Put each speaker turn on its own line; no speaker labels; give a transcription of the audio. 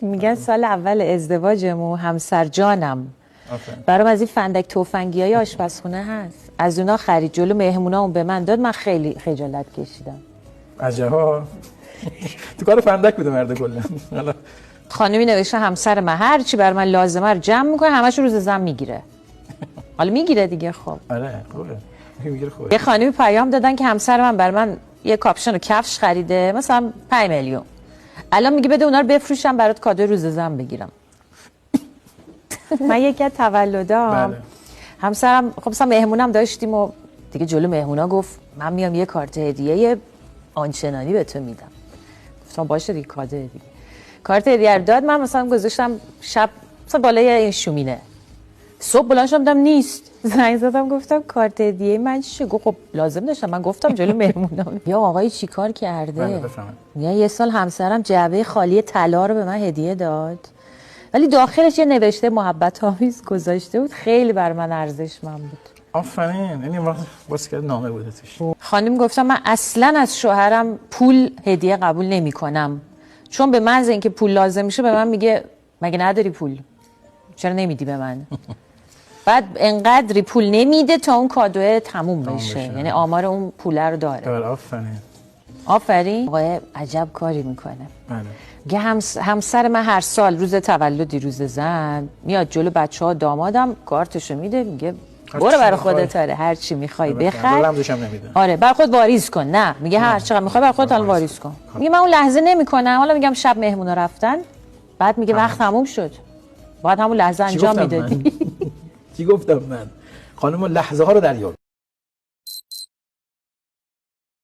میگن سال اول ازدواجمون همسر جانم برام از این فندک تفنگیای آشپزخونه هست، از اونا خرید جلو مهمونامون به من داد. من خیلی خجالت کشیدم.
عجبا. تو کار فندک بوده مرد کلا. حالا
خانمی نوشته همسر من هر چی بر من لازمه رو جمع میکنه، همش روز زن میگیره. حالا میگیره دیگه. خب
آره خوبه. میگیره خوبه.
یه خانمی پیام دادن که همسر من بر من یه کاپشن و کفش خریده مثلا 5 میلیون، الان میگه بده اونا رو بفروشم برات کادو روز زن بگیرم. من یکی از تولدام همسرم خب مثلا مهمونم داشتیم و دیگه جلو مهمونا گفت من میام یه کارت هدیه آنچنانی به تو میدم. گفتم باشه دیگه کادو دیگه. کارت هدیه رو داد، من مثلا گذاشتم شب مثلا بالای این شومینه. صبح بلند شدم دیدم نیست. زنگ زدم گفتم کارت هدیه من چیه؟ گفت خب لازم داشتم. من گفتم جلو مهمونا. یا آقای چیکار کرده؟ یه سال همسرم جعبه خالی طلا رو به من هدیه داد، ولی داخلش یه نوشته محبت آمیز گذاشته بود، خیلی بر من ارزشمند بود.
آفرین. یعنی واسه که نامه بوده توش.
خانم گفتم من اصلا از شوهرم پول هدیه قبول نمی‌کنم، چون به محض اینکه پول لازم میشه به من میگه مگه نداری پول؟ چرا نمیدی به من؟ بعد انقدری پول نمیده تا اون کادوه تموم بشه. یعنی آمار اون پوله رو داره.
آفرین.
آفرین. آقای عجب کاری میکنه.
بله.
همسر من هر سال روز تولدی روز زن میاد جلو بچه‌ها دامادم کارتشو میده، میگه برو برای خودت هر چی میخوای بخر.
رمزش هم نمیده.
آره برای خود واریز کن. نه میگه هر چقدر میخوای برای خودت واریز کن. میگه من اون لحظه نمیکنم، حالا میگم شب مهمونا رفتن، بعد میگه وقت تموم شد، باید همون لحظه انجام میدادی.
چی گفتم من؟ خانم لحظه ها رو دریاب.